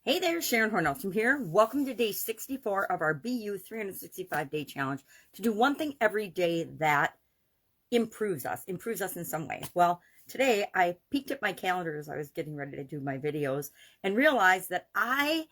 Hey there, Sharon Horne-Ellstrom here. Welcome to day 64 of our BU 365-day challenge to do one thing every day that improves us in some way. Well, today I peeked at my calendar as I was getting ready to do my videos and realized that I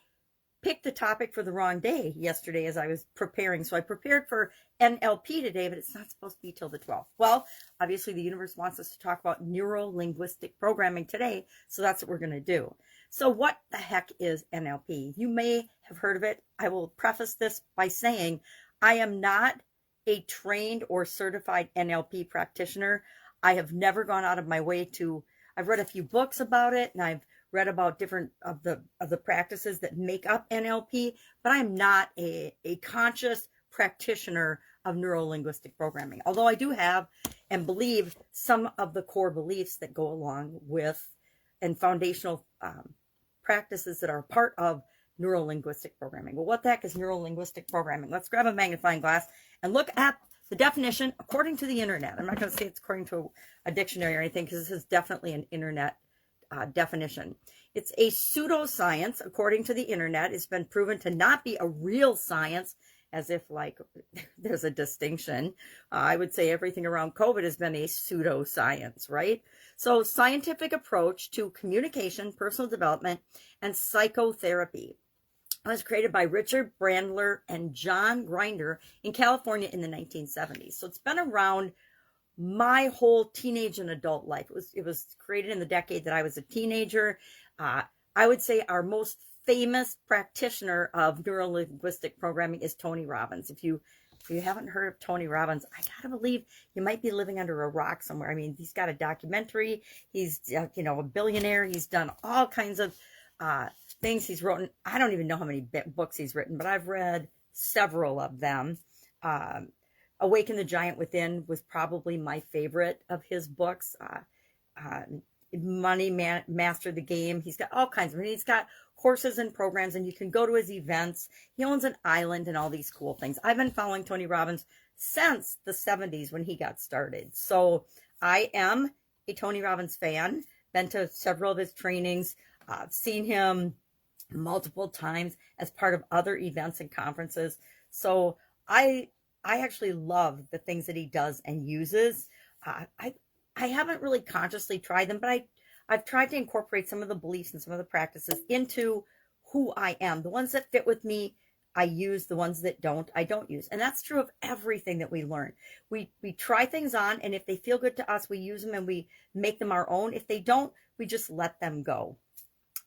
picked the topic for the wrong day yesterday as I was preparing. So I prepared for NLP today, but it's not supposed to be till the 12th. Well, obviously the universe wants us to talk about neuro-linguistic programming today, so that's what we're going to do. So what the heck is NLP? You may have heard of it. I will preface this by saying I am not a trained or certified NLP practitioner. I have never gone out of my way to, I've read a few books about it, and I've read about different of the practices that make up NLP, but I'm not a conscious practitioner of neuro-linguistic programming. Although I do have and believe some of the core beliefs that go along with and foundational practices that are part of neuro-linguistic programming. Well, what the heck is neuro-linguistic programming? Let's grab a magnifying glass and look at the definition according to the internet. I'm not going to say it's according to a dictionary or anything, because this is definitely an internet definition. It's a pseudoscience, according to the internet. It's been proven to not be a real science, as if like there's a distinction. I would say everything around COVID has been a pseudoscience, right? So scientific approach to communication, personal development, and psychotherapy. It was created by Richard Bandler and John Grinder in California in the 1970s. So it's been around my whole teenage and adult life. It was created in the decade that I was a teenager. I would say our most famous practitioner of neuro-linguistic programming is Tony Robbins. If you haven't heard of Tony Robbins, I gotta believe you might be living under a rock somewhere. I mean, he's got a documentary. He's a billionaire. He's done all kinds of things. He's written, I don't even know how many books he's written, but I've read several of them. Awaken the Giant Within was probably my favorite of his books. Master the Game. He's got all kinds of, he's got courses and programs, and you can go to his events. He owns an island and all these cool things. I've been following Tony Robbins since the 70s when he got started. So I am a Tony Robbins fan, been to several of his trainings, seen him multiple times as part of other events and conferences. So I actually love the things that he does and uses. I haven't really consciously tried them, but I've tried to incorporate some of the beliefs and some of the practices into who I am. The ones that fit with me, I use. The ones that don't, I don't use. And that's true of everything that we learn. We try things on, and if they feel good to us, we use them and we make them our own. If they don't, we just let them go.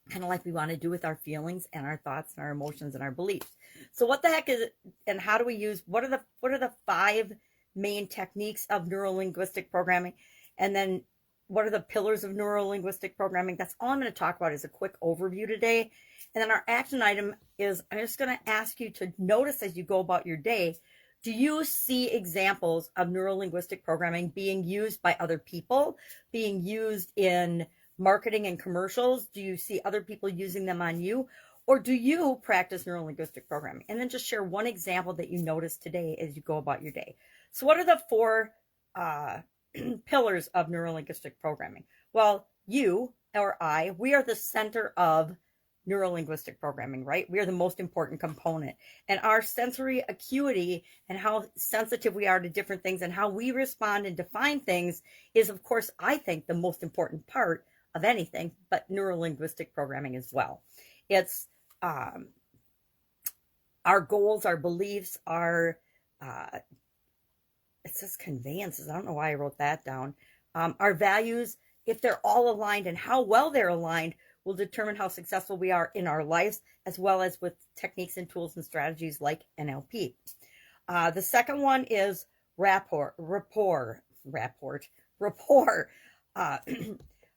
Kind of like we want to do with our feelings and our thoughts and our emotions and our beliefs. So what the heck is it, and how do we use, what are the 5 main techniques of neuro-linguistic programming? And then what are the pillars of neuro-linguistic programming? That's all I'm going to talk about is a quick overview today. And then our action item is, I'm just going to ask you to notice as you go about your day, do you see examples of neuro-linguistic programming being used by other people, being used in marketing and commercials? Do you see other people using them on you? Or do you practice neuro-linguistic programming? And then just share one example that you noticed today as you go about your day. So what are the 4 pillars of neuro-linguistic programming? Well, you or I, we are the center of neuro-linguistic programming, right? We are the most important component. And our sensory acuity and how sensitive we are to different things and how we respond and define things is, of course, I think the most important part of anything, but neuro-linguistic programming as well. It's our goals, our beliefs, our it says conveyances. I don't know why I wrote that down. Our values, if they're all aligned and how well they're aligned, will determine how successful we are in our lives, as well as with techniques and tools and strategies like NLP. The second one is rapport.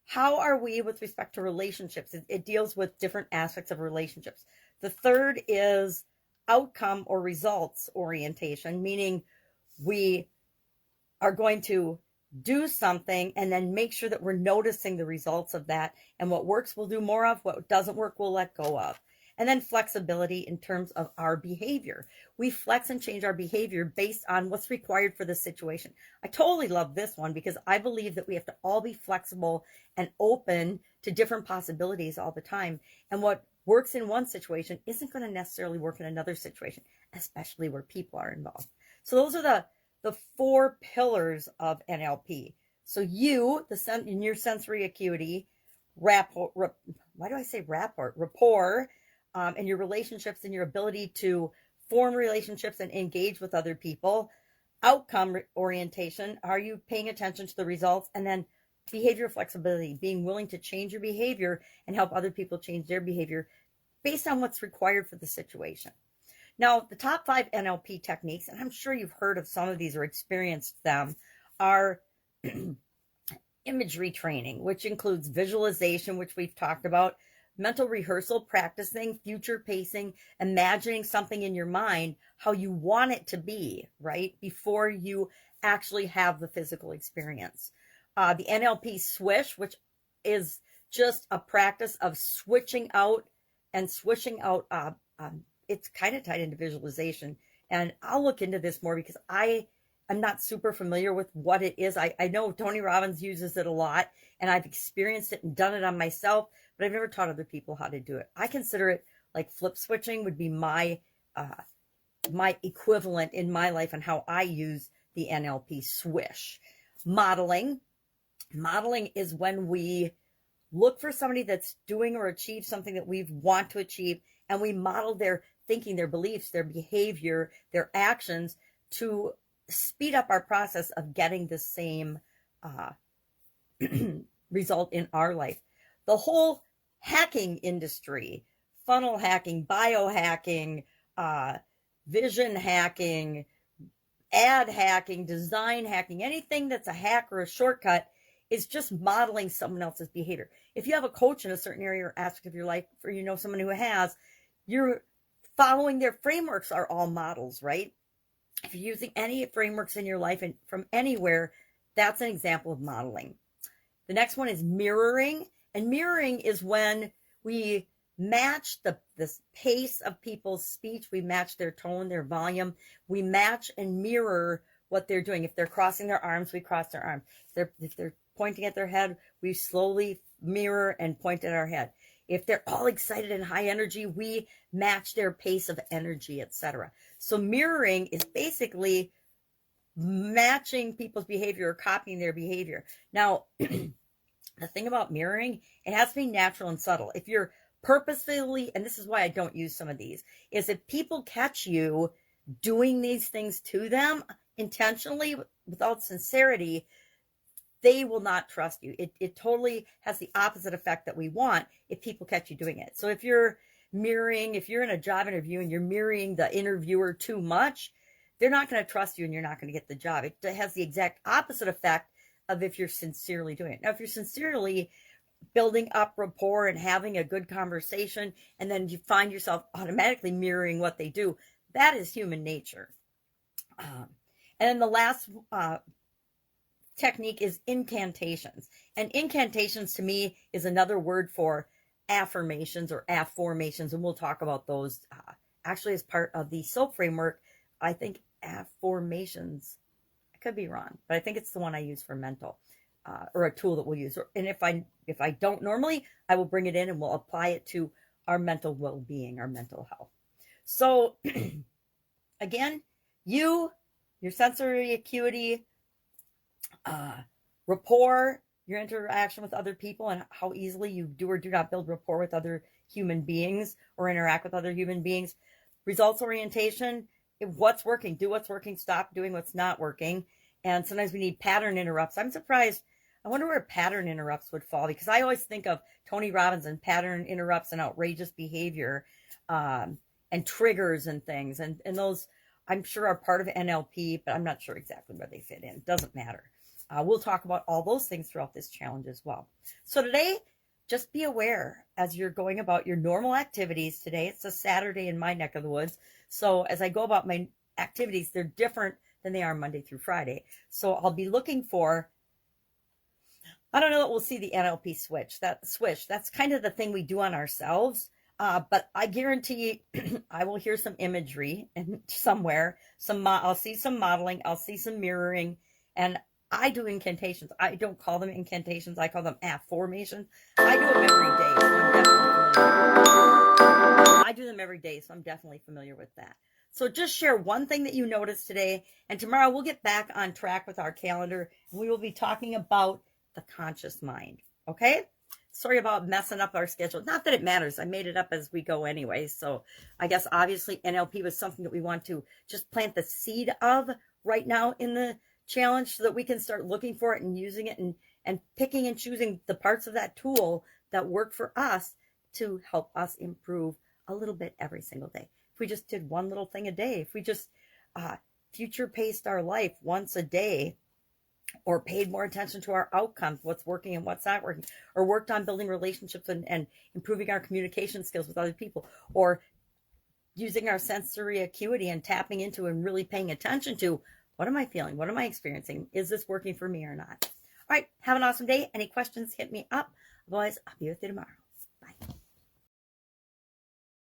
How are we with respect to relationships? It deals with different aspects of relationships. The third is outcome or results orientation, meaning we are going to do something and then make sure that we're noticing the results of that. And what works, we'll do more of. What doesn't work, we'll let go of. And then flexibility in terms of our behavior. We flex and change our behavior based on what's required for the situation. I totally love this one because I believe that we have to all be flexible and open to different possibilities all the time. And what works in one situation isn't going to necessarily work in another situation, especially where people are involved. So those are the 4 pillars of NLP. So you, in your sensory acuity, rapport, and your relationships and your ability to form relationships and engage with other people. Outcome orientation, are you paying attention to the results? And then behavior flexibility, being willing to change your behavior and help other people change their behavior based on what's required for the situation. Now, the top 5 NLP techniques, and I'm sure you've heard of some of these or experienced them, are imagery training, which includes visualization, which we've talked about, mental rehearsal, practicing, future pacing, imagining something in your mind, how you want it to be, right? Before you actually have the physical experience. The NLP swish, which is just a practice of switching out and swishing out. It's kind of tied into visualization. And I'll look into this more because I'm not super familiar with what it is. I know Tony Robbins uses it a lot, and I've experienced it and done it on myself, but I've never taught other people how to do it. I consider it like flip switching would be my equivalent in my life and how I use the NLP swish. Modeling is when we look for somebody that's doing or achieved something that we want to achieve, and we model their thinking, their beliefs, their behavior, their actions to speed up our process of getting the same result in our life. The whole hacking industry, funnel hacking, biohacking, vision hacking, ad hacking, design hacking, anything that's a hack or a shortcut is just modeling someone else's behavior. If you have a coach in a certain area or aspect of your life, or you know someone who has, you're following their frameworks are all models, right? If you're using any frameworks in your life and from anywhere, that's an example of modeling. The next one is mirroring. And mirroring is when we match the pace of people's speech. We match their tone, their volume. We match and mirror what they're doing. If they're crossing their arms, we cross their arms. If they're pointing at their head, we slowly mirror and point at our head. If they're all excited and high energy, we match their pace of energy, etc. So mirroring is basically matching people's behavior or copying their behavior. Now, the thing about mirroring, it has to be natural and subtle. If you're purposefully, and this is why I don't use some of these, is if people catch you doing these things to them intentionally without sincerity, they will not trust you. It totally has the opposite effect that we want if people catch you doing it. So if you're mirroring, if you're in a job interview and you're mirroring the interviewer too much, they're not going to trust you and you're not going to get the job. It has the exact opposite effect of if you're sincerely doing it. Now, if you're sincerely building up rapport and having a good conversation, and then you find yourself automatically mirroring what they do, that is human nature. And then the last technique is incantations. And incantations to me is another word for affirmations or afformations, and we'll talk about those actually as part of the SOAP framework. I think afformations, I could be wrong, but I think it's the one I use for mental, or a tool that we'll use. And if I don't normally, I will bring it in and we'll apply it to our mental well-being, our mental health. So again, your sensory acuity, rapport, your interaction with other people, and how easily you do or do not build rapport with other human beings or interact with other human beings. Results orientation, what's working, do what's working, stop doing what's not working. And sometimes we need pattern interrupts. I'm surprised. I wonder where pattern interrupts would fall, because I always think of Tony Robbins and pattern interrupts and outrageous behavior, and triggers and things. And those, I'm sure, are part of NLP, but I'm not sure exactly where they fit in. Doesn't matter. We'll talk about all those things throughout this challenge as well. So today, just be aware as you're going about your normal activities today. It's a Saturday in my neck of the woods. So as I go about my activities, they're different than they are Monday through Friday. So I'll be looking for, I don't know that we'll see the NLP switch. That's kind of the thing we do on ourselves. But I guarantee I will hear some imagery and somewhere. I'll see some modeling. I'll see some mirroring. And I do incantations. I don't call them incantations. I call them affirmations. I do them every day. So I'm definitely familiar. every day, so I'm definitely familiar with that. So just share one thing that you noticed today, and tomorrow we'll get back on track with our calendar, and we will be talking about the conscious mind, okay? Sorry about messing up our schedule. Not that it matters. I made it up as we go anyway, so I guess obviously NLP was something that we want to just plant the seed of right now in the challenge so that we can start looking for it and using it and picking and choosing the parts of that tool that work for us to help us improve a little bit every single day. If we just did one little thing a day, if we just future paced our life once a day, or paid more attention to our outcomes, what's working and what's not working, or worked on building relationships and improving our communication skills with other people, or using our sensory acuity and tapping into and really paying attention to, what am I feeling? What am I experiencing? Is this working for me or not? All right, have an awesome day. Any questions, hit me up. Otherwise, I'll be with you tomorrow.